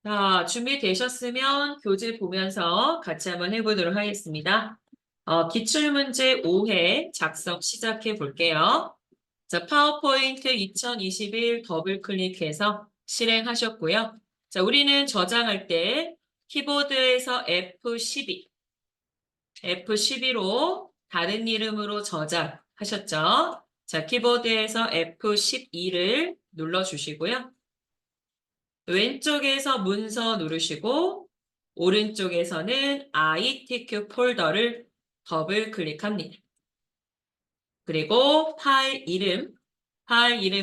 자, 준비되셨으면 교재 보면서 같이 한번 해보도록 하겠습니다. 기출문제 5회 작성 시작해 볼게요. 자, 파워포인트 2021 더블 클릭해서 실행하셨고요. 자, 우리는 저장할 때 키보드에서 F12로 다른 이름으로 저장하셨죠? 자, 키보드에서 F12를 눌러주시고요. 왼쪽에서 문서 누르시고 오른쪽에서는 ITQ 폴더를 더블 클릭합니다. 그리고 파일 이름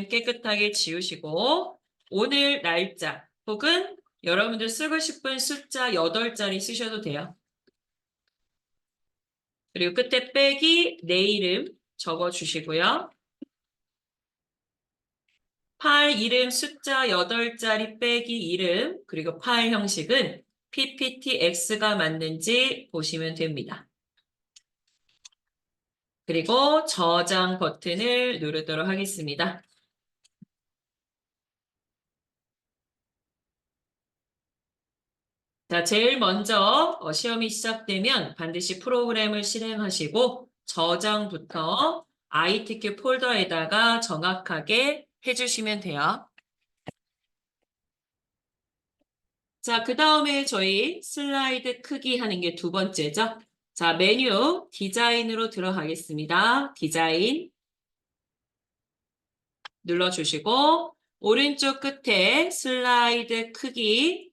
깨끗하게 지우시고 오늘 날짜 혹은 여러분들 쓰고 싶은 숫자 8자리 쓰셔도 돼요. 그리고 끝에 빼기 내 이름 적어주시고요. 파일 이름 숫자 8자리 빼기 이름 그리고 파일 형식은 PPTX가 맞는지 보시면 됩니다. 그리고 저장 버튼을 누르도록 하겠습니다. 자, 제일 먼저 시험이 시작되면 반드시 프로그램을 실행하시고 저장부터 ITQ 폴더에다가 정확하게 해주시면 돼요. 자, 그 다음에 저희 슬라이드 크기 하는 게 두 번째죠. 자, 메뉴 디자인으로 들어가겠습니다. 디자인 눌러주시고 오른쪽 끝에 슬라이드 크기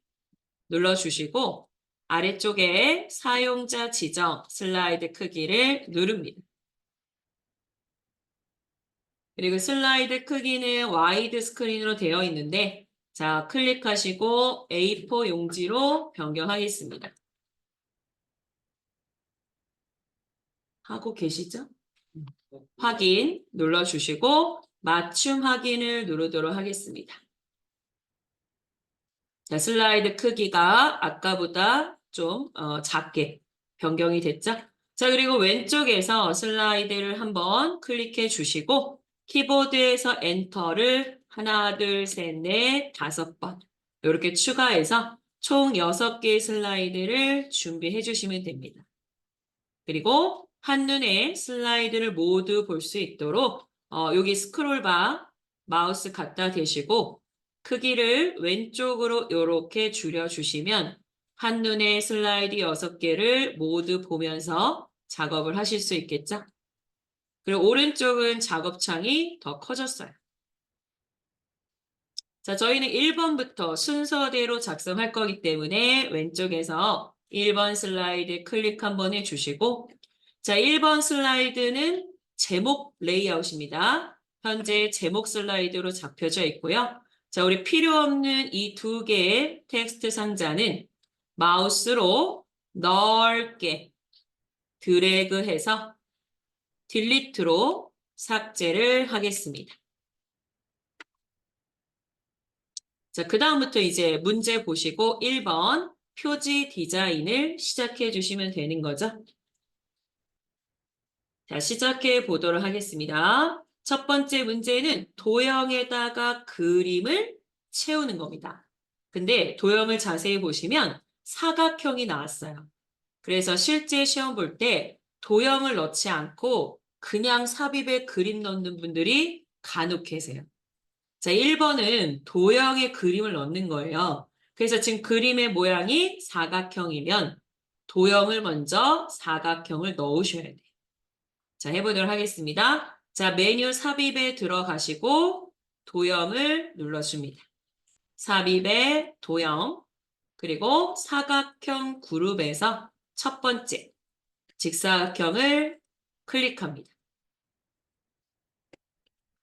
눌러주시고 아래쪽에 사용자 지정 슬라이드 크기를 누릅니다. 그리고 슬라이드 크기는 와이드 스크린으로 되어 있는데 자, 클릭하시고 A4 용지로 변경하겠습니다. 하고 계시죠? 확인 눌러주시고 맞춤 확인을 누르도록 하겠습니다. 자, 슬라이드 크기가 아까보다 좀 작게 변경이 됐죠? 자, 그리고 왼쪽에서 슬라이드를 한번 클릭해 주시고 키보드에서 엔터를 하나, 둘, 셋, 넷, 5번 이렇게 추가해서 총 6개의 슬라이드를 준비해 주시면 됩니다. 그리고 한눈에 슬라이드를 모두 볼 수 있도록 여기 스크롤바 마우스 갖다 대시고 크기를 왼쪽으로 이렇게 줄여주시면 한눈에 슬라이드 6개를 모두 보면서 작업을 하실 수 있겠죠? 그리고 오른쪽은 작업창이 더 커졌어요. 자, 저희는 1번부터 순서대로 작성할 거기 때문에 왼쪽에서 1번 슬라이드 클릭 한번 해주시고 자, 1번 슬라이드는 제목 레이아웃입니다. 현재 제목 슬라이드로 잡혀져 있고요. 자, 우리 필요 없는 이 2개의 텍스트 상자는 마우스로 넓게 드래그해서 딜리트로 삭제를 하겠습니다. 자, 그 다음부터 이제 문제 보시고 1번 표지 디자인을 시작해 주시면 되는 거죠. 자, 시작해 보도록 하겠습니다. 첫 번째 문제는 도형에다가 그림을 채우는 겁니다. 근데 도형을 자세히 보시면 사각형이 나왔어요. 그래서 실제 시험 볼 때 도형을 넣지 않고 그냥 삽입에 그림 넣는 분들이 간혹 계세요. 자, 1번은 도형의 그림을 넣는 거예요. 그래서 지금 그림의 모양이 사각형이면 도형을 먼저 사각형을 넣으셔야 돼요. 자, 해보도록 하겠습니다. 자, 메뉴 삽입에 들어가시고 도형을 눌러줍니다. 삽입에 도형, 그리고 사각형 그룹에서 첫 번째 직사각형을 클릭합니다.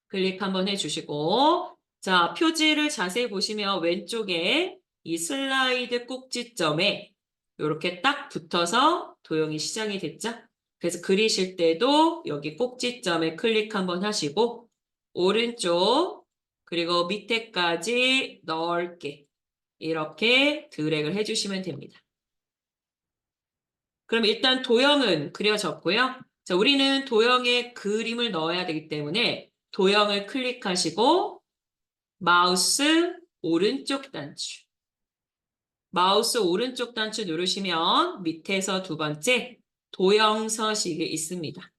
클릭 한번 해주시고 자, 표지를 자세히 보시면 왼쪽에 이 슬라이드 꼭지점에 이렇게 딱 붙어서 도형이 시작이 됐죠? 그래서 그리실 때도 여기 꼭지점에 클릭 한번 하시고 오른쪽 그리고 밑에까지 넓게 이렇게 드래그를 해주시면 됩니다. 그럼 일단 도형은 그려졌고요. 자, 우리는 도형에 그림을 넣어야 되기 때문에 도형을 클릭하시고 마우스 오른쪽 단추 마우스 오른쪽 단추 누르시면 밑에서 두 번째 도형 서식이 있습니다.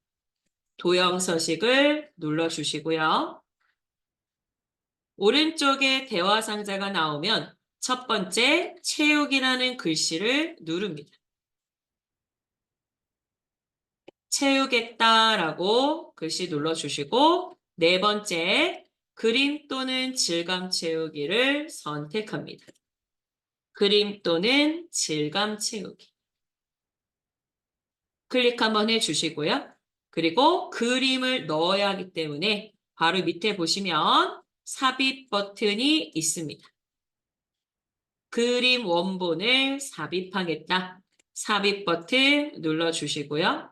도형 서식을 눌러주시고요. 오른쪽에 대화 상자가 나오면 첫 번째 채우기라는 글씨를 누릅니다. 채우겠다라고 글씨 눌러주시고 네 번째 그림 또는 질감 채우기를 선택합니다. 그림 또는 질감 채우기. 클릭 한번 해주시고요. 그리고 그림을 넣어야 하기 때문에 바로 밑에 보시면 삽입 버튼이 있습니다. 그림 원본을 삽입하겠다. 삽입 버튼 눌러주시고요.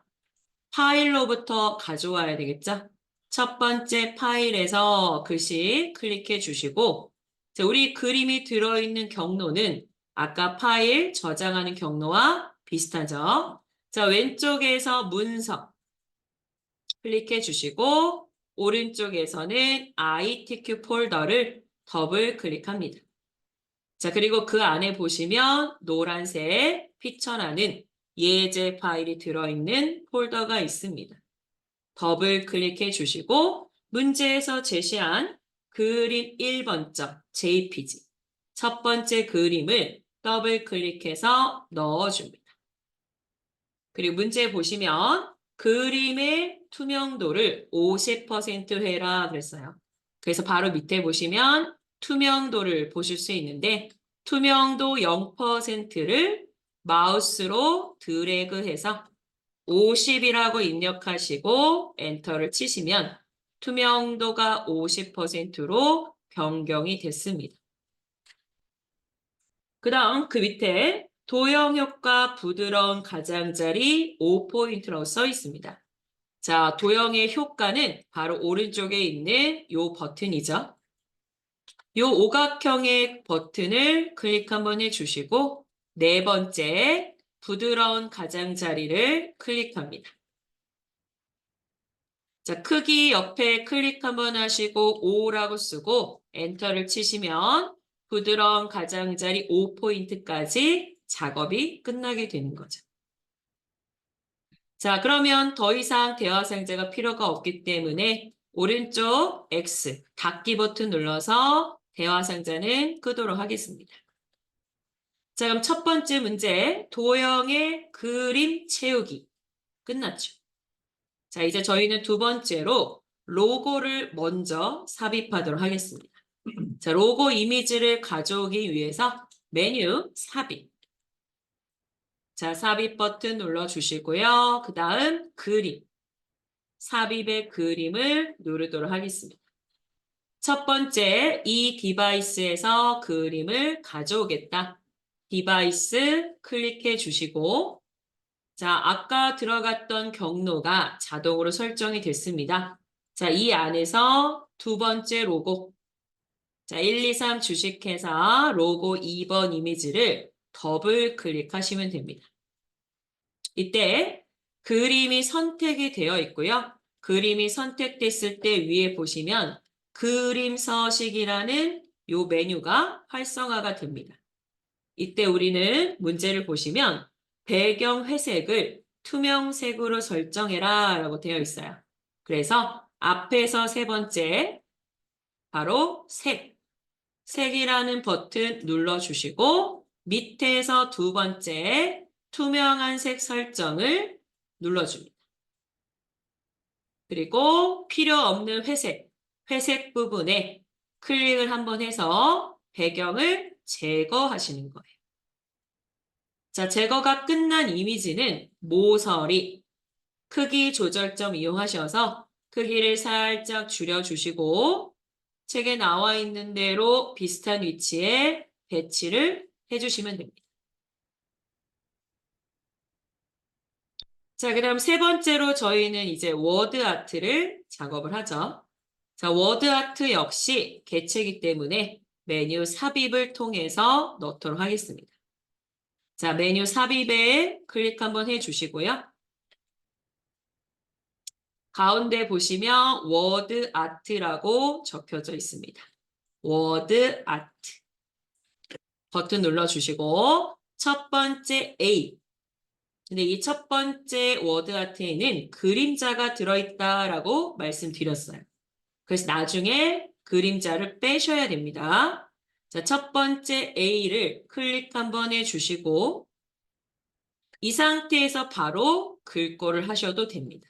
파일로부터 가져와야 되겠죠? 첫 번째 파일에서 글씨 클릭해 주시고 우리 그림이 들어있는 경로는 아까 파일 저장하는 경로와 비슷하죠? 자, 왼쪽에서 문서 클릭해 주시고 오른쪽에서는 ITQ 폴더를 더블 클릭합니다. 자, 그리고 그 안에 보시면 노란색 피처라는 예제 파일이 들어있는 폴더가 있습니다. 더블 클릭해 주시고 문제에서 제시한 그림 1번점 JPG 첫 번째 그림을 더블 클릭해서 넣어줍니다. 그리고 문제 보시면 그림의 투명도를 50% 해라 그랬어요. 그래서 바로 밑에 보시면 투명도를 보실 수 있는데 투명도 0%를 마우스로 드래그해서 50이라고 입력하시고 엔터를 치시면 투명도가 50%로 변경이 됐습니다. 그 다음 그 밑에 도형 효과 부드러운 가장자리 5포인트라고 써 있습니다. 자, 도형의 효과는 바로 오른쪽에 있는 요 버튼이죠. 요 오각형의 버튼을 클릭 한번 해주시고 네 번째 부드러운 가장자리를 클릭합니다. 자, 크기 옆에 클릭 한번 하시고 5라고 쓰고 엔터를 치시면 부드러운 가장자리 5포인트까지 작업이 끝나게 되는 거죠. 자, 그러면 더 이상 대화 상자가 필요가 없기 때문에 오른쪽 X 닫기 버튼 눌러서 대화 상자는 끄도록 하겠습니다. 자, 그럼 첫 번째 문제 도형의 그림 채우기 끝났죠. 자, 이제 저희는 두 번째로 로고를 먼저 삽입하도록 하겠습니다. 자, 로고 이미지를 가져오기 위해서 메뉴 삽입. 자, 삽입 버튼 눌러주시고요. 그 다음 그림. 삽입의 그림을 누르도록 하겠습니다. 첫 번째, 이 디바이스에서 그림을 가져오겠다. 디바이스 클릭해 주시고 자, 아까 들어갔던 경로가 자동으로 설정이 됐습니다. 자, 이 안에서 두 번째 로고. 자, 123 주식회사 로고 2번 이미지를 더블 클릭하시면 됩니다. 이때 그림이 선택이 되어 있고요. 그림이 선택됐을 때 위에 보시면 그림 서식이라는 요 메뉴가 활성화가 됩니다. 이때 우리는 문제를 보시면 배경 회색을 투명색으로 설정해라 라고 되어 있어요. 그래서 앞에서 세 번째 바로 색이라는 버튼 눌러주시고 밑에서 두 번째 투명한 색 설정을 눌러줍니다. 그리고 필요 없는 회색 부분에 클릭을 한번 해서 배경을 제거하시는 거예요. 자, 제거가 끝난 이미지는 모서리, 크기 조절점 이용하셔서 크기를 살짝 줄여주시고 책에 나와 있는 대로 비슷한 위치에 배치를 해주시면 됩니다. 자, 그다음 세 번째로 저희는 이제 워드 아트를 작업을 하죠. 자, 워드 아트 역시 개체이기 때문에 메뉴 삽입을 통해서 넣도록 하겠습니다. 자, 메뉴 삽입에 클릭 한번 해주시고요. 가운데 보시면 워드 아트라고 적혀져 있습니다. 워드 아트. 버튼 눌러주시고 첫 번째 A. 근데 이 첫 번째 워드 아트에는 그림자가 들어있다라고 말씀드렸어요. 그래서 나중에 그림자를 빼셔야 됩니다. 자, 첫 번째 A를 클릭 한번 해주시고 이 상태에서 바로 글꼴을 하셔도 됩니다.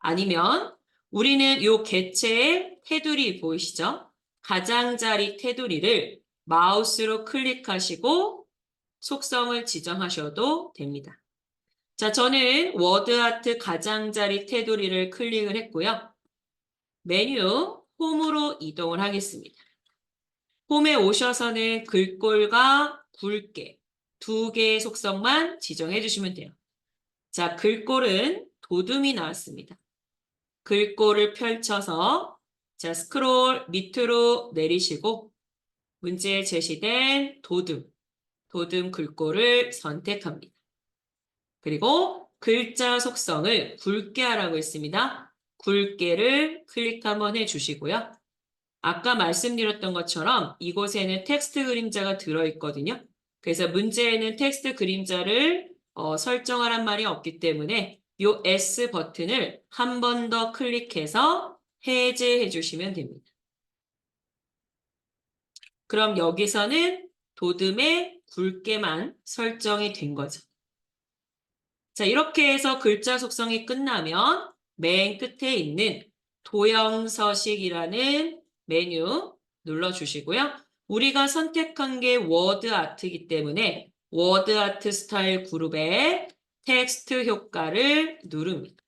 아니면 우리는 요 개체의 테두리 보이시죠? 가장자리 테두리를 마우스로 클릭하시고 속성을 지정하셔도 됩니다. 자, 저는 워드아트 가장자리 테두리를 클릭을 했고요. 메뉴 홈으로 이동을 하겠습니다. 홈에 오셔서는 글꼴과 굵게 두 개의 속성만 지정해 주시면 돼요. 자, 글꼴은 도둠이 나왔습니다. 글꼴을 펼쳐서 자, 스크롤 밑으로 내리시고 문제에 제시된 도둠 글꼴을 선택합니다. 그리고 글자 속성을 굵게 하라고 했습니다. 굵게를 클릭 한번 해주시고요. 아까 말씀드렸던 것처럼 이곳에는 텍스트 그림자가 들어있거든요. 그래서 문제에는 텍스트 그림자를 설정하란 말이 없기 때문에 이 S 버튼을 한 번 더 클릭해서 해제해 주시면 됩니다. 그럼 여기서는 도둠의 굵게만 설정이 된 거죠. 자, 이렇게 해서 글자 속성이 끝나면 맨 끝에 있는 도형서식이라는 메뉴 눌러주시고요. 우리가 선택한 게 워드 아트이기 때문에 워드 아트 스타일 그룹에 텍스트 효과를 누릅니다.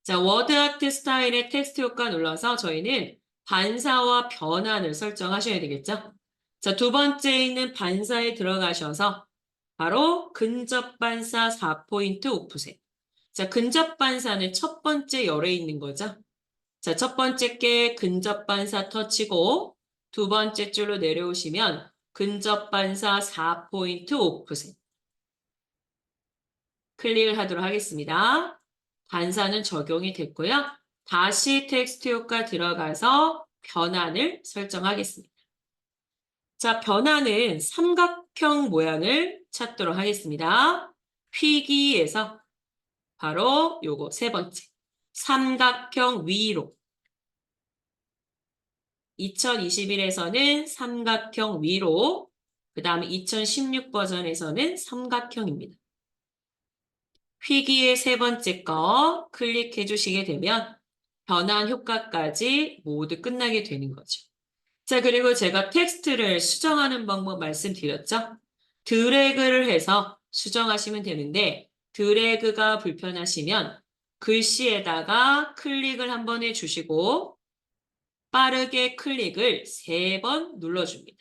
자, 워드 아트 스타일의 텍스트 효과 눌러서 저희는 반사와 변환을 설정하셔야 되겠죠? 자, 두 번째 있는 반사에 들어가셔서 바로 근접 반사 4포인트 오프셋. 자, 근접 반사는 첫 번째 열에 있는 거죠. 자, 첫 번째 게 근접 반사 터치고 두 번째 줄로 내려오시면 근접 반사 4포인트 오프셋. 클릭을 하도록 하겠습니다. 반사는 적용이 됐고요. 다시 텍스트 효과 들어가서 변환을 설정하겠습니다. 자, 변화는 삼각형 모양을 찾도록 하겠습니다. 피기에서 바로 요거 세 번째. 삼각형 위로. 2021에서는 삼각형 위로. 그 다음에 2016 버전에서는 삼각형입니다. 피기의 세 번째 거 클릭해 주시게 되면 변환 효과까지 모두 끝나게 되는 거죠. 자, 그리고 제가 텍스트를 수정하는 방법 말씀드렸죠? 드래그를 해서 수정하시면 되는데 드래그가 불편하시면 글씨에다가 클릭을 한번 해주시고 빠르게 클릭을 3번 눌러줍니다.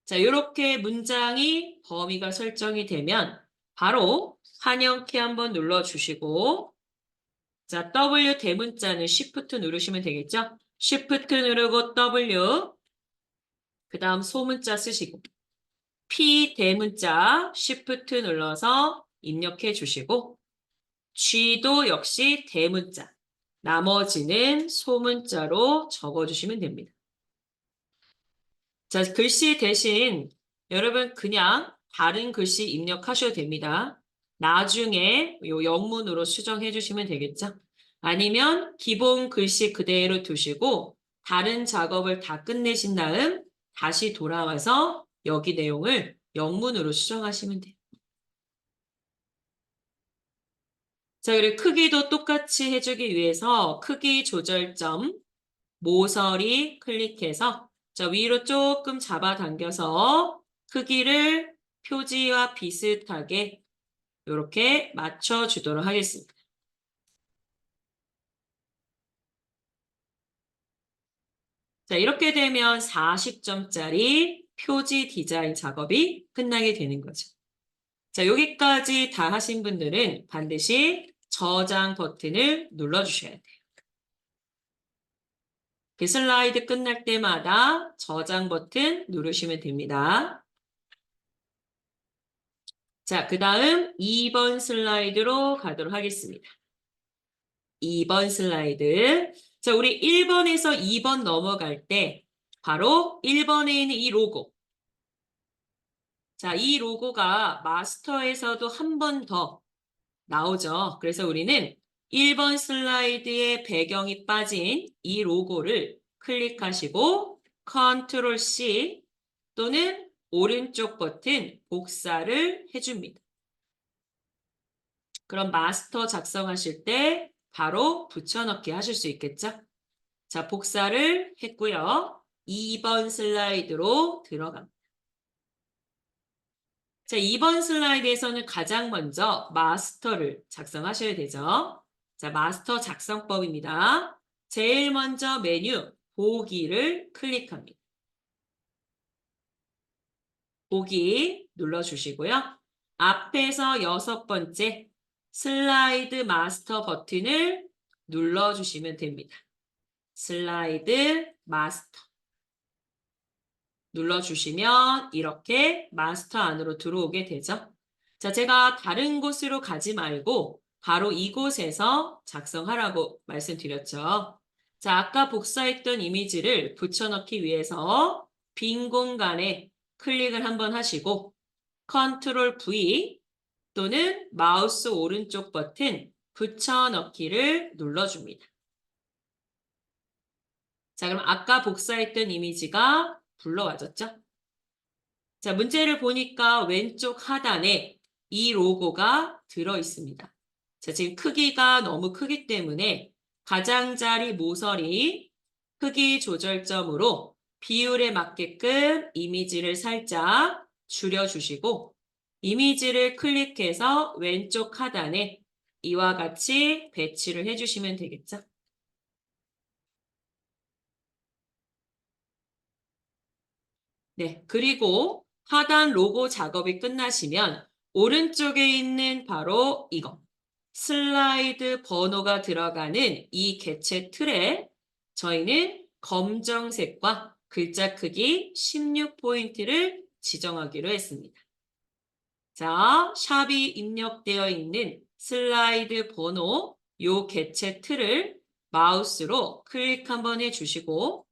자, 이렇게 문장이 범위가 설정이 되면 바로 한영키 한번 눌러주시고 자, W 대문자는 Shift 누르시면 되겠죠? Shift 누르고 W 그 다음 소문자 쓰시고 P 대문자 Shift 눌러서 입력해 주시고 G도 역시 대문자 나머지는 소문자로 적어주시면 됩니다. 자, 글씨 대신 여러분 그냥 다른 글씨 입력하셔도 됩니다. 나중에 요 영문으로 수정해 주시면 되겠죠? 아니면 기본 글씨 그대로 두시고 다른 작업을 다 끝내신 다음 다시 돌아와서 여기 내용을 영문으로 수정하시면 돼요. 자, 그리고 크기도 똑같이 해주기 위해서 크기 조절점 모서리 클릭해서 자, 위로 조금 잡아당겨서 크기를 표지와 비슷하게 이렇게 맞춰주도록 하겠습니다. 자, 이렇게 되면 40점짜리 표지 디자인 작업이 끝나게 되는 거죠. 자, 여기까지 다 하신 분들은 반드시 저장 버튼을 눌러주셔야 돼요. 그 슬라이드 끝날 때마다 저장 버튼 누르시면 됩니다. 자, 그 다음 2번 슬라이드로 가도록 하겠습니다. 2번 슬라이드. 자, 우리 1번에서 2번 넘어갈 때 바로 1번에 있는 이 로고. 자, 이 로고가 마스터에서도 한 번 더 나오죠. 그래서 우리는 1번 슬라이드에 배경이 빠진 이 로고를 클릭하시고 컨트롤 C 또는 오른쪽 버튼 복사를 해줍니다. 그럼 마스터 작성하실 때 바로 붙여넣기 하실 수 있겠죠? 자, 복사를 했고요. 2번 슬라이드로 들어갑니다. 자, 2번 슬라이드에서는 가장 먼저 마스터를 작성하셔야 되죠. 자, 마스터 작성법입니다. 제일 먼저 메뉴 보기를 클릭합니다. 보기 눌러주시고요. 앞에서 6번째 슬라이드 마스터 버튼을 눌러주시면 됩니다. 슬라이드 마스터 눌러주시면 이렇게 마스터 안으로 들어오게 되죠. 자, 제가 다른 곳으로 가지 말고 바로 이곳에서 작성하라고 말씀드렸죠. 자, 아까 복사했던 이미지를 붙여넣기 위해서 빈 공간에 클릭을 한번 하시고 컨트롤 V 또는 마우스 오른쪽 버튼 붙여넣기를 눌러줍니다. 자, 그럼 아까 복사했던 이미지가 불러와졌죠? 자, 문제를 보니까 왼쪽 하단에 이 로고가 들어 있습니다. 자, 지금 크기가 너무 크기 때문에 가장자리 모서리 크기 조절점으로 비율에 맞게끔 이미지를 살짝 줄여주시고 이미지를 클릭해서 왼쪽 하단에 이와 같이 배치를 해주시면 되겠죠? 네, 그리고 하단 로고 작업이 끝나시면 오른쪽에 있는 바로 이거 슬라이드 번호가 들어가는 이 개체 틀에 저희는 검정색과 글자 크기 16포인트를 지정하기로 했습니다. 자, 샵이 입력되어 있는 슬라이드 번호 요 개체 틀을 마우스로 클릭 한번 해주시고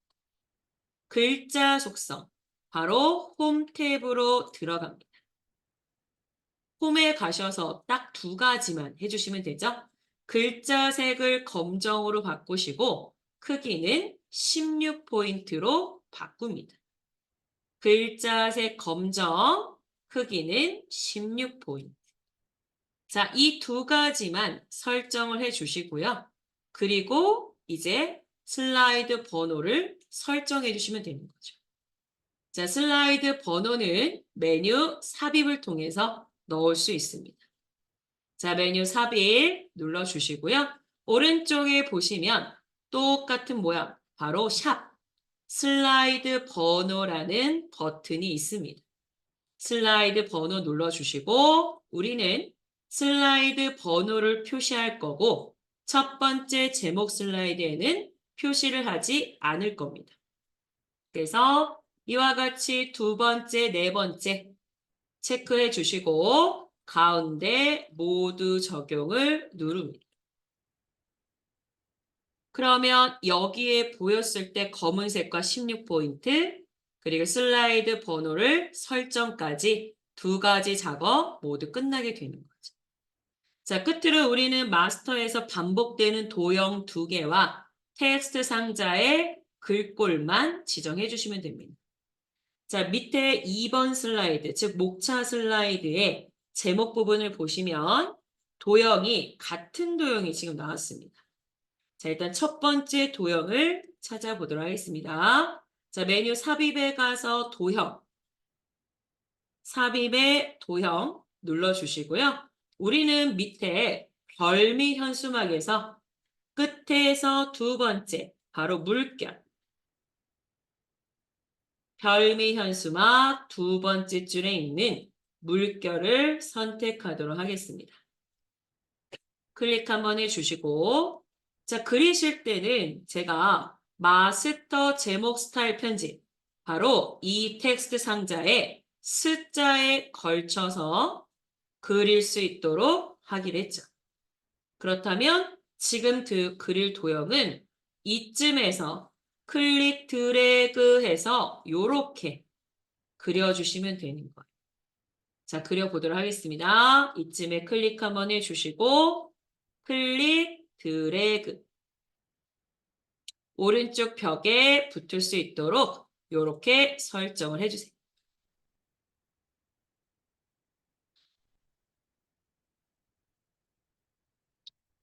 글자 속성 바로 홈 탭으로 들어갑니다. 홈에 가셔서 딱 두 가지만 해주시면 되죠. 글자 색을 검정으로 바꾸시고 크기는 16포인트로 바꿉니다. 글자 색 검정, 크기는 16포인트. 자, 이 두 가지만 설정을 해주시고요. 그리고 이제 슬라이드 번호를 설정해 주시면 되는 거죠. 자, 슬라이드 번호는 메뉴 삽입을 통해서 넣을 수 있습니다. 자, 메뉴 삽입 눌러주시고요. 오른쪽에 보시면 똑같은 모양, 바로 샵, 슬라이드 번호라는 버튼이 있습니다. 슬라이드 번호 눌러주시고 우리는 슬라이드 번호를 표시할 거고 첫 번째 제목 슬라이드에는 표시를 하지 않을 겁니다. 그래서 이와 같이 두 번째, 네 번째 체크해 주시고 가운데 모두 적용을 누릅니다. 그러면 여기에 보였을 때 검은색과 16포인트 그리고 슬라이드 번호를 설정까지 두 가지 작업 모두 끝나게 되는 거죠. 자, 끝으로 우리는 마스터에서 반복되는 도형 두 개와 텍스트 상자의 글꼴만 지정해 주시면 됩니다. 자, 밑에 2번 슬라이드, 즉 목차 슬라이드의 제목 부분을 보시면 도형이 같은 도형이 지금 나왔습니다. 자, 일단 첫 번째 도형을 찾아보도록 하겠습니다. 자, 메뉴 삽입에 가서 도형, 삽입의 도형 눌러주시고요. 우리는 밑에 별미 현수막에서 끝에서 두 번째, 바로 물결. 별미 현수막 두 번째 줄에 있는 물결을 선택하도록 하겠습니다. 클릭 한번 해주시고 자, 그리실 때는 제가 마스터 제목 스타일 편집 바로 이 텍스트 상자에 숫자에 걸쳐서 그릴 수 있도록 하기로 했죠. 그렇다면 지금 그릴 도형은 이쯤에서 클릭 드래그 해서 요렇게 그려주시면 되는 거예요. 자, 그려보도록 하겠습니다. 이쯤에 클릭 한번 해주시고 클릭 드래그 오른쪽 벽에 붙을 수 있도록 요렇게 설정을 해주세요.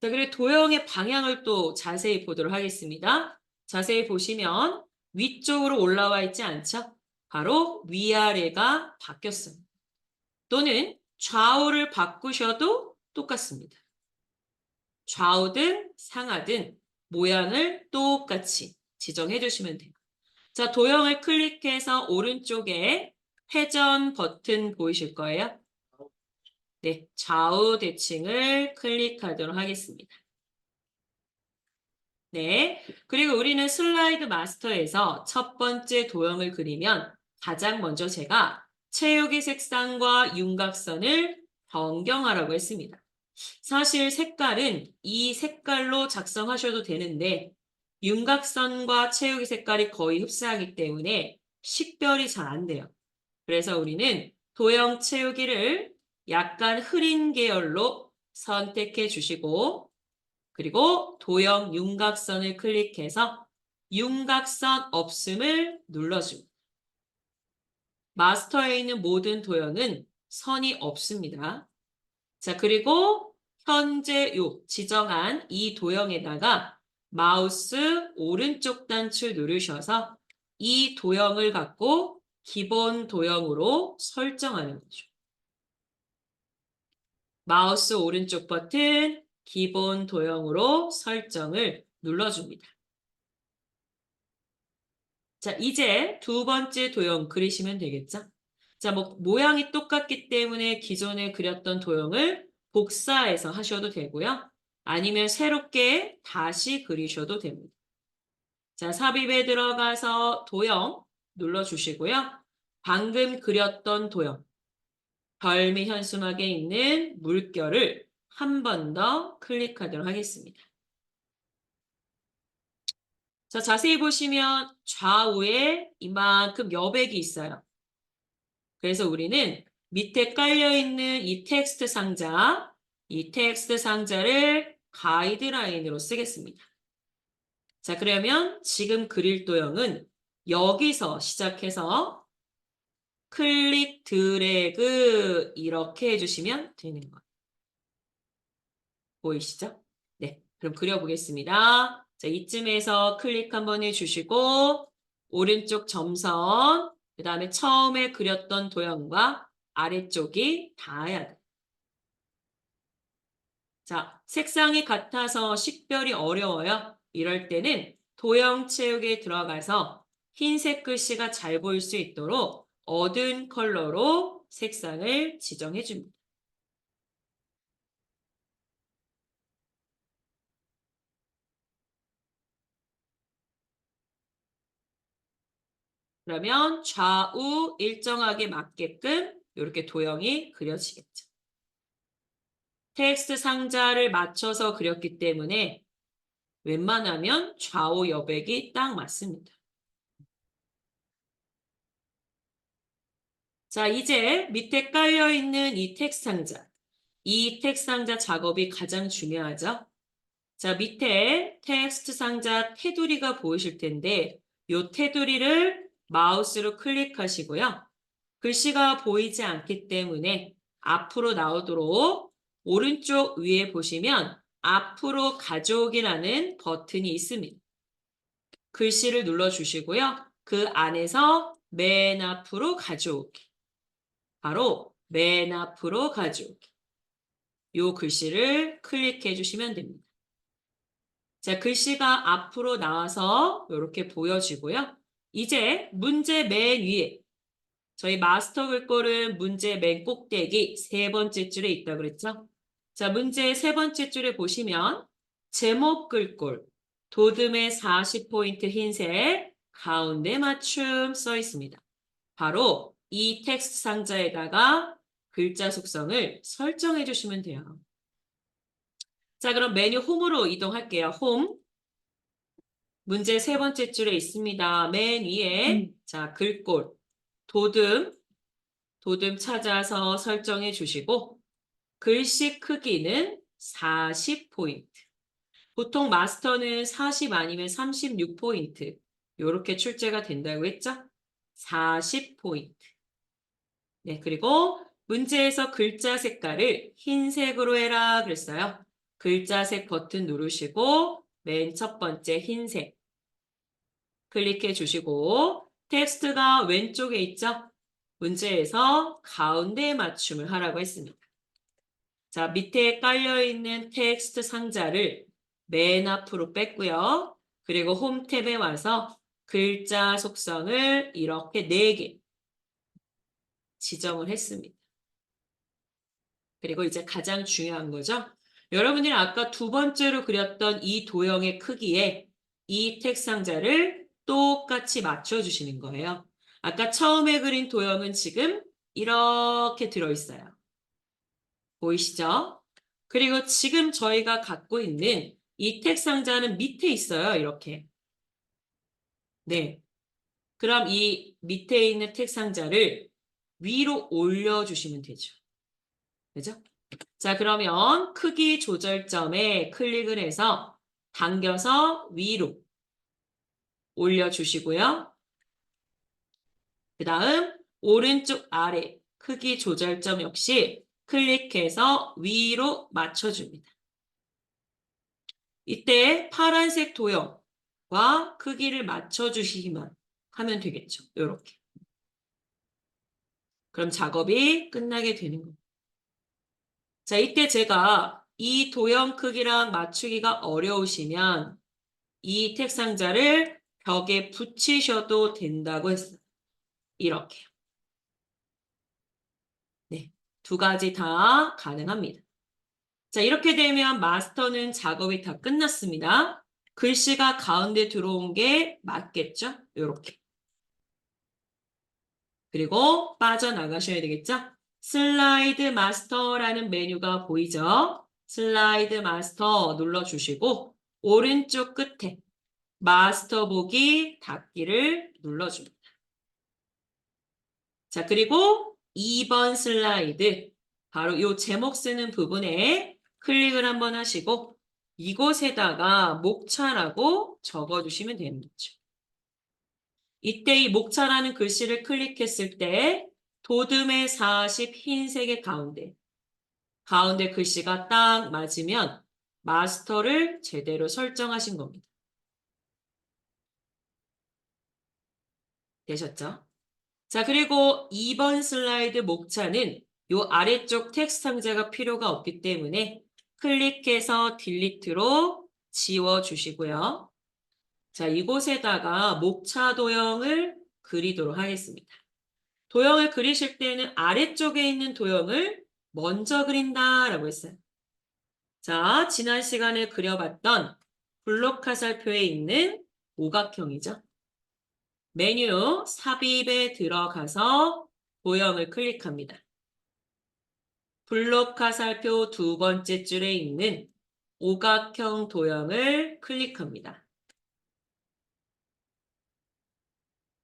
자, 그리고 도형의 방향을 또 자세히 보도록 하겠습니다. 자세히 보시면 위쪽으로 올라와 있지 않죠? 바로 위아래가 바뀌었어요. 또는 좌우를 바꾸셔도 똑같습니다. 좌우든 상하든 모양을 똑같이 지정해 주시면 돼요. 자, 도형을 클릭해서 오른쪽에 회전 버튼 보이실 거예요. 네, 좌우 대칭을 클릭하도록 하겠습니다. 네, 그리고 우리는 슬라이드 마스터에서 첫 번째 도형을 그리면 가장 먼저 제가 채우기 색상과 윤곽선을 변경하라고 했습니다. 사실 색깔은 이 색깔로 작성하셔도 되는데 윤곽선과 채우기 색깔이 거의 흡사하기 때문에 식별이 잘 안 돼요. 그래서 우리는 도형 채우기를 약간 흐린 계열로 선택해 주시고 그리고 도형 윤곽선을 클릭해서 윤곽선 없음을 눌러줍니다. 마스터에 있는 모든 도형은 선이 없습니다. 자, 그리고 현재 지정한 이 도형에다가 마우스 오른쪽 단추 누르셔서 이 도형을 갖고 기본 도형으로 설정하는 거죠. 마우스 오른쪽 버튼 기본 도형으로 설정을 눌러줍니다. 자, 이제 두 번째 도형 그리시면 되겠죠? 자, 모양이 똑같기 때문에 기존에 그렸던 도형을 복사해서 하셔도 되고요. 아니면 새롭게 다시 그리셔도 됩니다. 자, 삽입에 들어가서 도형 눌러주시고요. 방금 그렸던 도형, 별미 현수막에 있는 물결을 한 번 더 클릭하도록 하겠습니다. 자, 자세히 보시면 좌우에 이만큼 여백이 있어요. 그래서 우리는 밑에 깔려있는 이 텍스트 상자를 가이드라인으로 쓰겠습니다. 자, 그러면 지금 그릴 도형은 여기서 시작해서 클릭, 드래그 이렇게 해주시면 되는 거예요. 보이시죠? 네, 그럼 그려보겠습니다. 자, 이쯤에서 클릭 한번 해주시고 오른쪽 점선, 그 다음에 처음에 그렸던 도형과 아래쪽이 닿아야 돼요. 자, 색상이 같아서 식별이 어려워요. 이럴 때는 도형 채우기에 들어가서 흰색 글씨가 잘 보일 수 있도록 어두운 컬러로 색상을 지정해 줍니다. 그러면 좌우 일정하게 맞게끔 이렇게 도형이 그려지겠죠. 텍스트 상자를 맞춰서 그렸기 때문에 웬만하면 좌우 여백이 딱 맞습니다. 자, 이제 밑에 깔려있는 이 텍스트 상자. 이 텍스트 상자 작업이 가장 중요하죠. 자, 밑에 텍스트 상자 테두리가 보이실 텐데 이 테두리를 마우스로 클릭하시고요. 글씨가 보이지 않기 때문에 앞으로 나오도록 오른쪽 위에 보시면 앞으로 가져오기라는 버튼이 있습니다. 글씨를 눌러주시고요. 그 안에서 맨 앞으로 가져오기. 바로 맨 앞으로 가져오기. 이 글씨를 클릭해 주시면 됩니다. 자, 글씨가 앞으로 나와서 이렇게 보여지고요. 이제 문제 맨 위에 저희 마스터 글꼴은 문제 맨 꼭대기 세 번째 줄에 있다고 그랬죠? 자, 문제 세 번째 줄에 보시면 제목 글꼴 도듬의 40포인트 흰색 가운데 맞춤 써 있습니다. 바로 이 텍스트 상자에다가 글자 속성을 설정해 주시면 돼요. 자, 그럼 메뉴 홈으로 이동할게요. 홈. 문제 세 번째 줄에 있습니다. 맨 위에 자 글꼴 도듬 찾아서 설정해 주시고 글씨 크기는 40포인트. 보통 마스터는 40 아니면 36포인트. 이렇게 출제가 된다고 했죠? 40포인트. 네, 그리고 문제에서 글자 색깔을 흰색으로 해라 그랬어요. 글자색 버튼 누르시고 맨 첫 번째 흰색 클릭해 주시고 텍스트가 왼쪽에 있죠? 문제에서 가운데 맞춤을 하라고 했습니다. 자, 밑에 깔려있는 텍스트 상자를 맨 앞으로 뺐고요. 그리고 홈 탭에 와서 글자 속성을 이렇게 4개 지정을 했습니다. 그리고 이제 가장 중요한 거죠. 여러분들이 아까 두 번째로 그렸던 이 도형의 크기에 이 텍스트 상자를 똑같이 맞춰주시는 거예요. 아까 처음에 그린 도형은 지금 이렇게 들어있어요. 보이시죠? 그리고 지금 저희가 갖고 있는 이 텍스트 상자는 밑에 있어요. 이렇게. 네. 그럼 이 밑에 있는 텍스트 상자를 위로 올려주시면 되죠. 그죠? 자, 그러면 크기 조절점에 클릭을 해서 당겨서 위로 올려주시고요. 그 다음 오른쪽 아래 크기 조절점 역시 클릭해서 위로 맞춰줍니다. 이때 파란색 도형과 크기를 맞춰주시기만 하면 되겠죠. 이렇게. 그럼 작업이 끝나게 되는 겁니다. 자, 이때 제가 이 도형 크기랑 맞추기가 어려우시면 이 텍 상자를 벽에 붙이셔도 된다고 했어요. 이렇게. 네, 두 가지 다 가능합니다. 자, 이렇게 되면 마스터는 작업이 다 끝났습니다. 글씨가 가운데 들어온 게 맞겠죠? 이렇게. 그리고 빠져나가셔야 되겠죠? 슬라이드 마스터라는 메뉴가 보이죠? 슬라이드 마스터 눌러주시고 오른쪽 끝에 마스터 보기 닫기를 눌러줍니다. 자, 그리고 2번 슬라이드 바로 이 제목 쓰는 부분에 클릭을 한번 하시고 이곳에다가 목차라고 적어주시면 되는 거죠. 이때 이 목차라는 글씨를 클릭했을 때 도듬의 40 흰색의 가운데 글씨가 딱 맞으면 마스터를 제대로 설정하신 겁니다. 되셨죠? 자, 그리고 2번 슬라이드 목차는 이 아래쪽 텍스트 상자가 필요가 없기 때문에 클릭해서 딜리트로 지워주시고요. 자, 이곳에다가 목차 도형을 그리도록 하겠습니다. 도형을 그리실 때는 아래쪽에 있는 도형을 먼저 그린다라고 했어요. 자, 지난 시간에 그려봤던 블록 화살표에 있는 오각형이죠. 메뉴 삽입에 들어가서 도형을 클릭합니다. 블록 화살표 두 번째 줄에 있는 오각형 도형을 클릭합니다.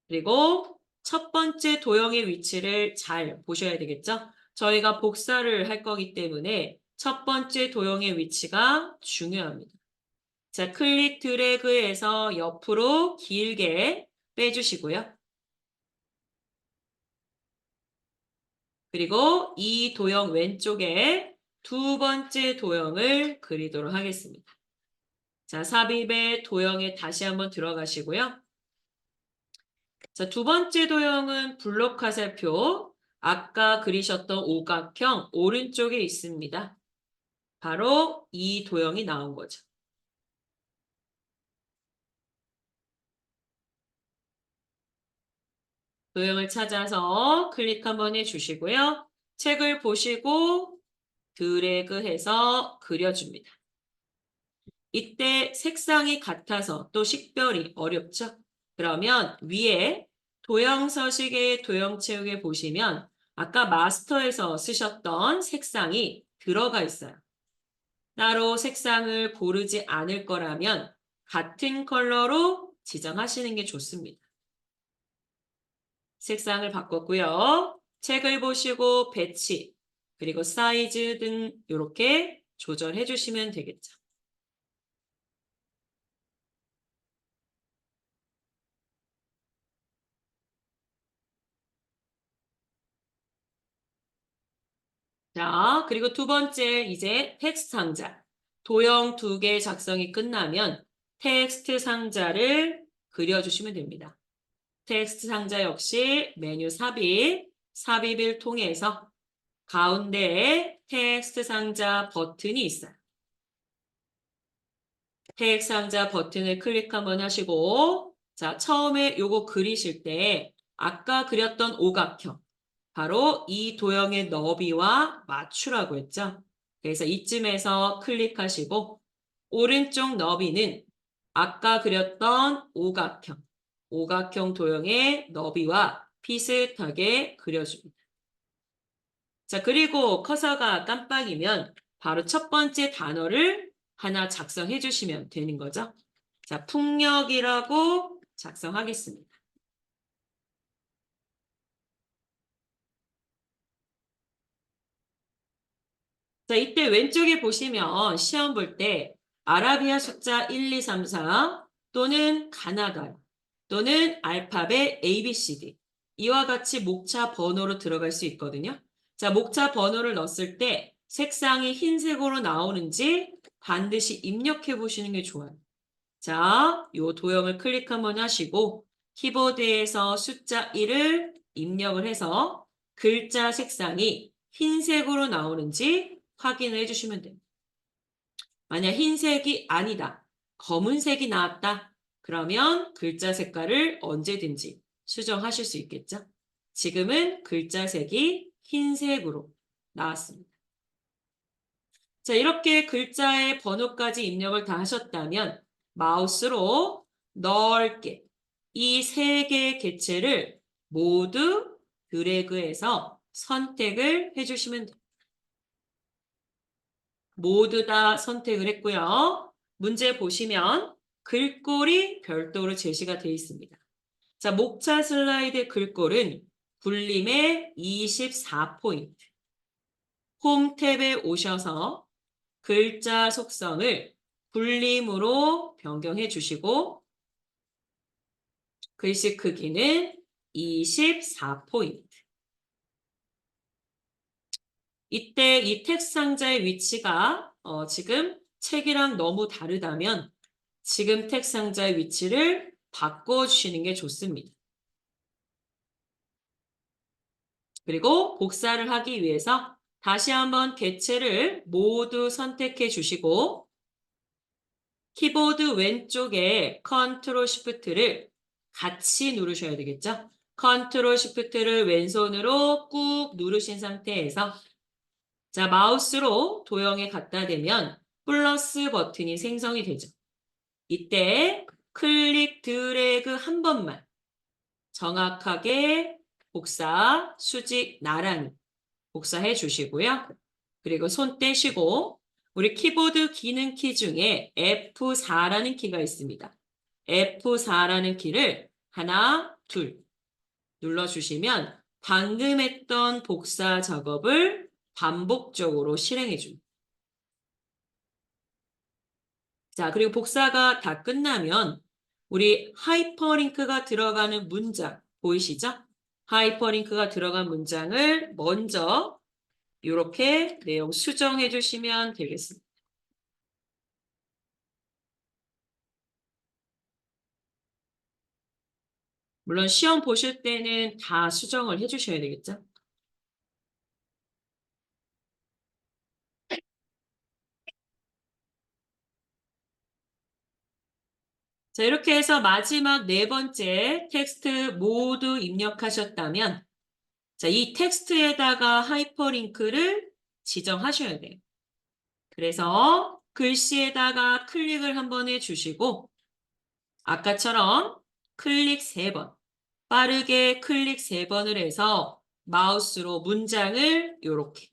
그리고 첫 번째 도형의 위치를 잘 보셔야 되겠죠? 저희가 복사를 할 거기 때문에 첫 번째 도형의 위치가 중요합니다. 자, 클릭 드래그해서 옆으로 길게 빼주시고요. 그리고 이 도형 왼쪽에 두 번째 도형을 그리도록 하겠습니다. 자, 삽입의 도형에 다시 한번 들어가시고요. 자, 두 번째 도형은 블록 화살표, 아까 그리셨던 오각형 오른쪽에 있습니다. 바로 이 도형이 나온 거죠. 도형을 찾아서 클릭 한번 해주시고요. 책을 보시고 드래그해서 그려줍니다. 이때 색상이 같아서 또 식별이 어렵죠? 그러면 위에 도형 서식의 도형 채우기에 보시면 아까 마스터에서 쓰셨던 색상이 들어가 있어요. 따로 색상을 고르지 않을 거라면 같은 컬러로 지정하시는 게 좋습니다. 색상을 바꿨고요. 책을 보시고 배치, 그리고 사이즈 등 이렇게 조절해 주시면 되겠죠. 자, 그리고 두 번째 이제 텍스트 상자. 도형 2개 작성이 끝나면 텍스트 상자를 그려주시면 됩니다. 텍스트 상자 역시 메뉴 삽입을 통해서 가운데에 텍스트 상자 버튼이 있어요. 텍스트 상자 버튼을 클릭 한번 하시고, 자, 처음에 요거 그리실 때 아까 그렸던 오각형, 바로 이 도형의 너비와 맞추라고 했죠. 그래서 이쯤에서 클릭하시고, 오른쪽 너비는 아까 그렸던 오각형 도형의 너비와 비슷하게 그려줍니다. 자, 그리고 커서가 깜빡이면 바로 첫 번째 단어를 하나 작성해 주시면 되는 거죠. 자, 풍력이라고 작성하겠습니다. 자, 이때 왼쪽에 보시면 시험 볼 때 아라비아 숫자 1, 2, 3, 4 또는 가나다 또는 알파벳 ABCD 이와 같이 목차 번호로 들어갈 수 있거든요. 자, 목차 번호를 넣었을 때 색상이 흰색으로 나오는지 반드시 입력해 보시는 게 좋아요. 자, 요 도형을 클릭 한번 하시고 키보드에서 숫자 1을 입력을 해서 글자 색상이 흰색으로 나오는지 확인을 해주시면 됩니다. 만약 흰색이 아니다, 검은색이 나왔다, 그러면 글자 색깔을 언제든지 수정하실 수 있겠죠? 지금은 글자 색이 흰색으로 나왔습니다. 자, 이렇게 글자의 번호까지 입력을 다 하셨다면 마우스로 넓게 이 세 개의 객체를 모두 드래그해서 선택을 해주시면 됩니다. 모두 다 선택을 했고요. 문제 보시면 글꼴이 별도로 제시가 되어 있습니다. 자, 목차 슬라이드 글꼴은 굴림의 24포인트. 홈 탭에 오셔서 글자 속성을 굴림으로 변경해 주시고 글씨 크기는 24포인트. 이때 이 텍스트 상자의 위치가 지금 책이랑 너무 다르다면 지금 텍스트 상자의 위치를 바꿔주시는 게 좋습니다. 그리고 복사를 하기 위해서 다시 한번 객체를 모두 선택해 주시고 키보드 왼쪽에 컨트롤 시프트를 같이 누르셔야 되겠죠? 컨트롤 시프트를 왼손으로 꾹 누르신 상태에서 자, 마우스로 도형에 갖다 대면 플러스 버튼이 생성이 되죠. 이때 클릭 드래그 한 번만 정확하게 복사, 수직, 나란히 복사해 주시고요. 그리고 손 떼시고 우리 키보드 기능 키 중에 F4라는 키가 있습니다. F4라는 키를 하나, 둘 눌러주시면 방금 했던 복사 작업을 반복적으로 실행해 줍니다. 자, 그리고 복사가 다 끝나면 우리 하이퍼링크가 들어가는 문장 보이시죠? 하이퍼링크가 들어간 문장을 먼저 이렇게 내용 수정해 주시면 되겠습니다. 물론 시험 보실 때는 다 수정을 해 주셔야 되겠죠? 자, 이렇게 해서 마지막 네 번째 텍스트 모두 입력하셨다면 자, 이 텍스트에다가 하이퍼링크를 지정하셔야 돼요. 그래서 글씨에다가 클릭을 한번 해주시고 아까처럼 클릭 3번, 빠르게 클릭 3번을 해서 마우스로 문장을 이렇게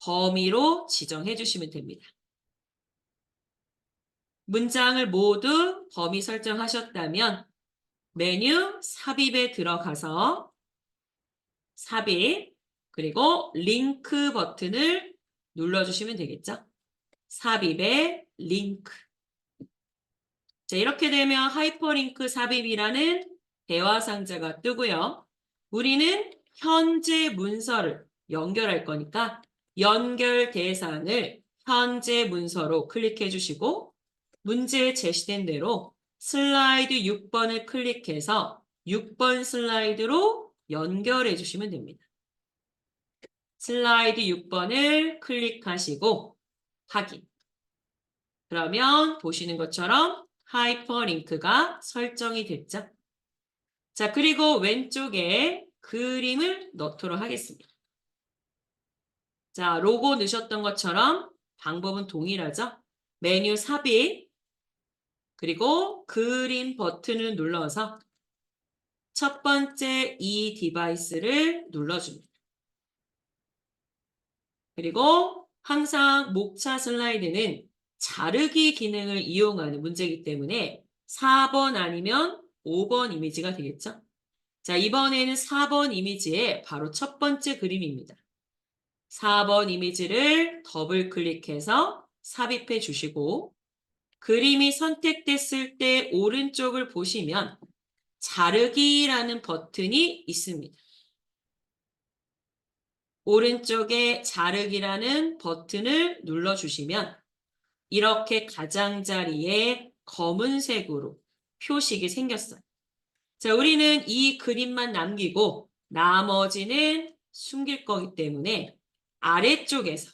범위로 지정해 주시면 됩니다. 문장을 모두 범위 설정하셨다면 메뉴 삽입에 들어가서 삽입, 그리고 링크 버튼을 눌러주시면 되겠죠? 삽입의 링크. 자, 이렇게 되면 하이퍼링크 삽입이라는 대화 상자가 뜨고요. 우리는 현재 문서를 연결할 거니까 연결 대상을 현재 문서로 클릭해 주시고 문제에 제시된 대로 슬라이드 6번을 클릭해서 6번 슬라이드로 연결해 주시면 됩니다. 슬라이드 6번을 클릭하시고 확인. 그러면 보시는 것처럼 하이퍼링크가 설정이 됐죠. 자, 그리고 왼쪽에 그림을 넣도록 하겠습니다. 자, 로고 넣으셨던 것처럼 방법은 동일하죠. 메뉴 삽입, 그리고 그림 버튼을 눌러서 첫 번째 이 디바이스를 눌러줍니다. 그리고 항상 목차 슬라이드는 자르기 기능을 이용하는 문제이기 때문에 4번 아니면 5번 이미지가 되겠죠? 자, 이번에는 4번 이미지의 바로 첫 번째 그림입니다. 4번 이미지를 더블 클릭해서 삽입해 주시고 그림이 선택됐을 때 오른쪽을 보시면 자르기라는 버튼이 있습니다. 오른쪽에 자르기라는 버튼을 눌러주시면 이렇게 가장자리에 검은색으로 표식이 생겼어요. 자, 우리는 이 그림만 남기고 나머지는 숨길 거기 때문에 아래쪽에서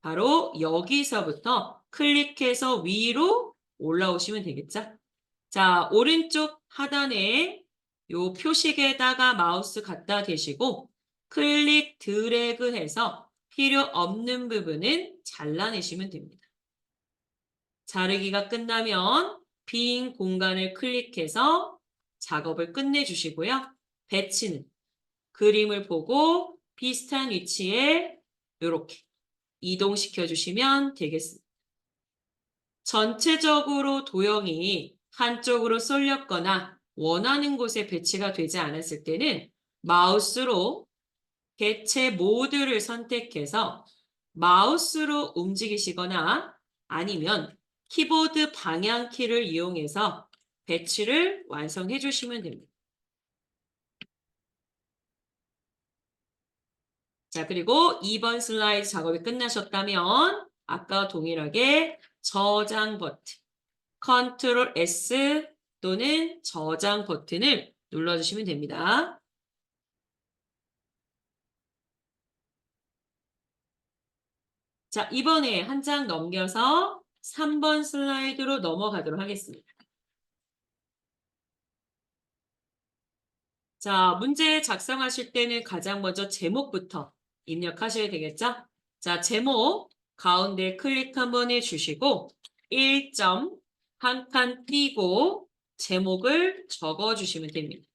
바로 여기서부터 클릭해서 위로 올라오시면 되겠죠? 자, 오른쪽 하단에 요 표식에다가 마우스 갖다 대시고 클릭 드래그 해서 필요 없는 부분은 잘라내시면 됩니다. 자르기가 끝나면 빈 공간을 클릭해서 작업을 끝내주시고요. 배치는 그림을 보고 비슷한 위치에 이렇게 이동시켜 주시면 되겠습니다. 전체적으로 도형이 한쪽으로 쏠렸거나 원하는 곳에 배치가 되지 않았을 때는 마우스로 개체 모드를 선택해서 마우스로 움직이시거나 아니면 키보드 방향키를 이용해서 배치를 완성해 주시면 됩니다. 자, 그리고 2번 슬라이드 작업이 끝나셨다면 아까와 동일하게 저장 버튼, 컨트롤 S 또는 저장 버튼을 눌러주시면 됩니다. 자, 이번에 한 장 넘겨서 3번 슬라이드로 넘어가도록 하겠습니다. 자, 문제 작성하실 때는 가장 먼저 제목부터 입력하셔야 되겠죠? 자, 제목 가운데 클릭 한번 해주시고 1점 한 칸 띄고 제목을 적어주시면 됩니다.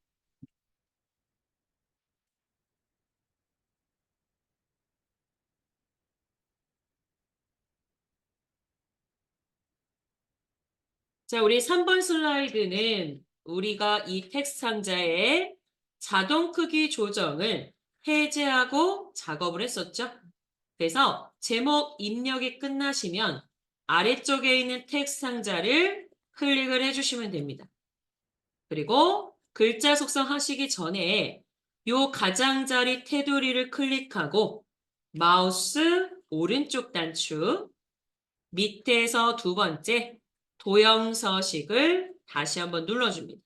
자, 우리 3번 슬라이드는 우리가 이 텍스트 상자에 자동 크기 조정을 해제하고 작업을 했었죠. 그래서 제목 입력이 끝나시면 아래쪽에 있는 텍스트 상자를 클릭을 해주시면 됩니다. 그리고 글자 속성하시기 전에 요 가장자리 테두리를 클릭하고 마우스 오른쪽 단축 밑에서 두 번째 도형 서식을 다시 한번 눌러줍니다.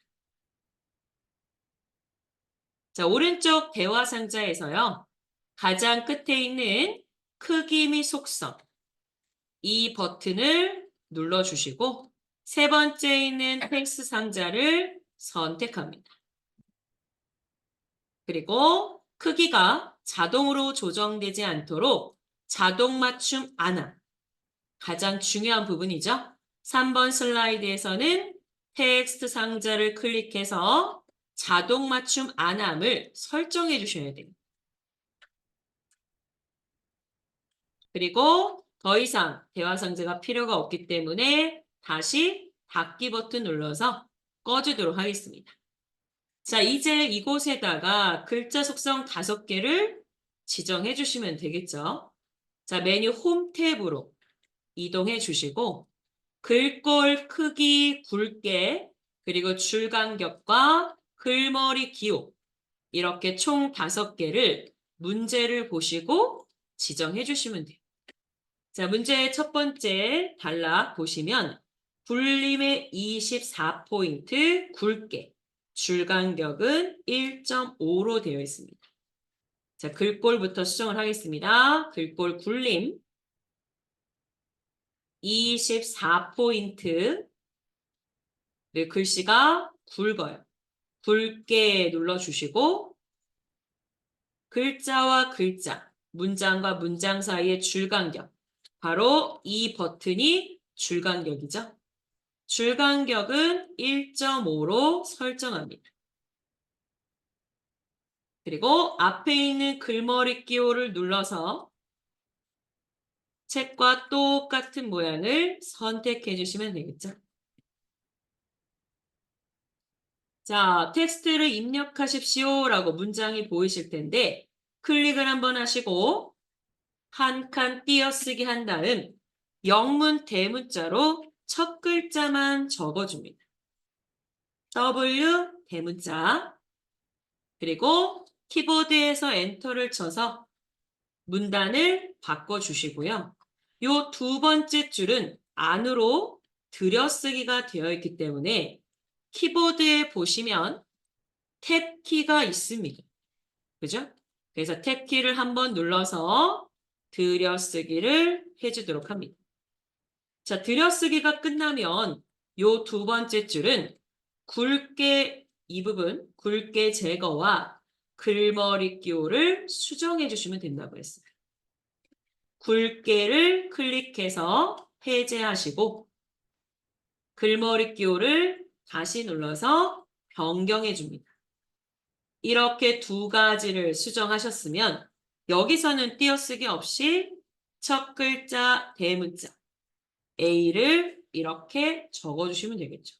자, 오른쪽 대화 상자에서요. 가장 끝에 있는 크기 및 속성 이 버튼을 눌러주시고 세 번째에 있는 텍스트 상자를 선택합니다. 그리고 크기가 자동으로 조정되지 않도록 자동 맞춤 안함 가장 중요한 부분이죠. 3번 슬라이드에서는 텍스트 상자를 클릭해서 자동 맞춤 안함을 설정해 주셔야 됩니다. 그리고 더 이상 대화 상자가 필요가 없기 때문에 다시 닫기 버튼 눌러서 꺼주도록 하겠습니다. 자, 이제 이곳에다가 글자 속성 5개를 지정해 주시면 되겠죠. 자, 메뉴 홈 탭으로 이동해 주시고 글꼴 크기 굵게 그리고 줄 간격과 글머리 기호 이렇게 총 5개를 문제를 보시고 지정해 주시면 돼요. 자, 문제의 첫 번째 단락 보시면 불림의 24포인트 굵게 줄 간격은 1.5로 되어 있습니다. 자, 글꼴부터 수정을 하겠습니다. 글꼴 굴림 24포인트 글씨가 굵어요. 굵게 눌러주시고 글자와 글자, 문장과 문장 사이의 줄 간격 바로 이 버튼이 줄 간격이죠. 줄 간격은 1.5로 설정합니다. 그리고 앞에 있는 글머리 기호를 눌러서 책과 똑같은 모양을 선택해 주시면 되겠죠. 자, 텍스트를 입력하십시오 라고 문장이 보이실 텐데 클릭을 한번 하시고 한 칸 띄어쓰기 한 다음 영문 대문자로 첫 글자만 적어줍니다. W 대문자 그리고 키보드에서 엔터를 쳐서 문단을 바꿔주시고요. 요 두 번째 줄은 안으로 들여쓰기가 되어 있기 때문에 키보드에 보시면 탭키가 있습니다. 그죠? 그래서 탭키를 한번 눌러서 들여쓰기를 해주도록 합니다. 자, 들여쓰기가 끝나면 요 두 번째 줄은 굵게 이 부분, 굵게 제거와 글머리 기호를 수정해 주시면 된다고 했어요. 굵게를 클릭해서 해제하시고 글머리 기호를 다시 눌러서 변경해 줍니다. 이렇게 두 가지를 수정하셨으면 여기서는 띄어쓰기 없이 첫 글자 대문자 A를 이렇게 적어주시면 되겠죠.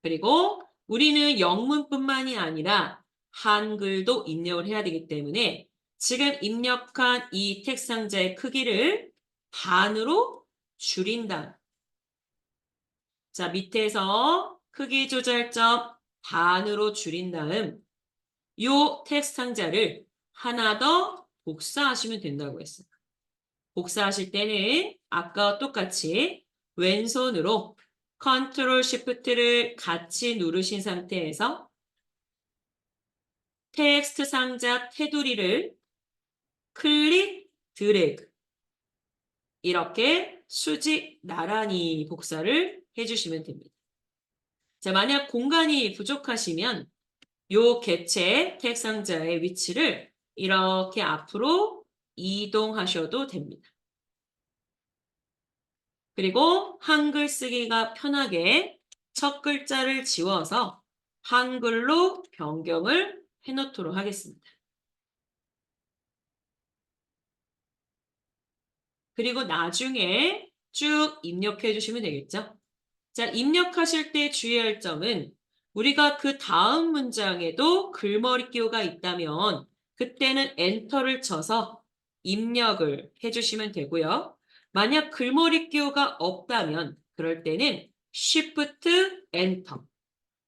그리고 우리는 영문뿐만이 아니라 한글도 입력을 해야 되기 때문에 지금 입력한 이 텍스트 상자의 크기를 반으로 줄인다. 자, 밑에서 크기 조절점 반으로 줄인 다음 이 텍스트 상자를 하나 더 복사하시면 된다고 했어요. 복사하실 때는 아까와 똑같이 왼손으로 컨트롤 시프트를 같이 누르신 상태에서 텍스트 상자 테두리를 클릭, 드래그 이렇게 수직 나란히 복사를 해주시면 됩니다. 자, 만약 공간이 부족하시면 요 개체 텍스트 상자의 위치를 이렇게 앞으로 이동하셔도 됩니다. 그리고 한글 쓰기가 편하게 첫 글자를 지워서 한글로 변경을 해놓도록 하겠습니다. 그리고 나중에 쭉 입력해 주시면 되겠죠. 자, 입력하실 때 주의할 점은 우리가 그 다음 문장에도 글머리 기호가 있다면 그때는 엔터를 쳐서 입력을 해주시면 되고요. 만약 글머리 기호가 없다면 그럴 때는 Shift 엔터.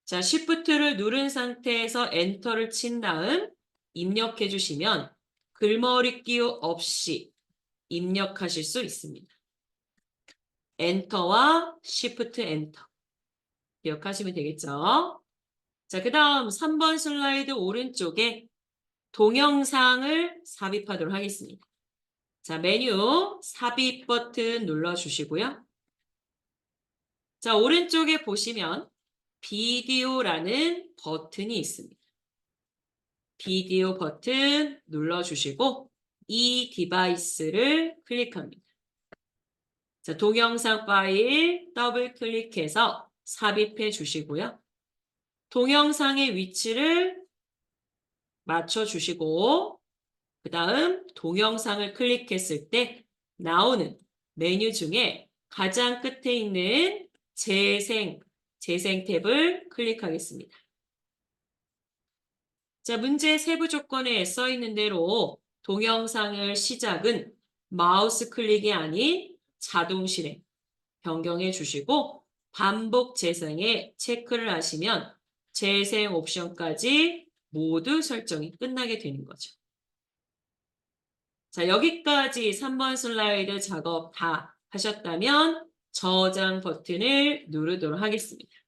자, Shift를 누른 상태에서 엔터를 친 다음 입력해 주시면 글머리 기호 없이 입력하실 수 있습니다. 엔터와 Shift 엔터 기억하시면 되겠죠? 자, 그 다음 3번 슬라이드 오른쪽에 동영상을 삽입하도록 하겠습니다. 자, 메뉴 삽입 버튼 눌러주시고요. 자, 오른쪽에 보시면 비디오라는 버튼이 있습니다. 비디오 버튼 눌러주시고 이 디바이스를 클릭합니다. 자, 동영상 파일 더블 클릭해서 삽입해 주시고요. 동영상의 위치를 맞춰 주시고 그 다음 동영상을 클릭했을 때 나오는 메뉴 중에 가장 끝에 있는 재생 탭을 클릭하겠습니다. 자, 문제 세부 조건에 써 있는 대로 동영상을 시작은 마우스 클릭이 아닌 자동 실행 변경해 주시고 반복 재생에 체크를 하시면 재생 옵션까지 모두 설정이 끝나게 되는 거죠. 자, 여기까지 3번 슬라이드 작업 다 하셨다면 저장 버튼을 누르도록 하겠습니다.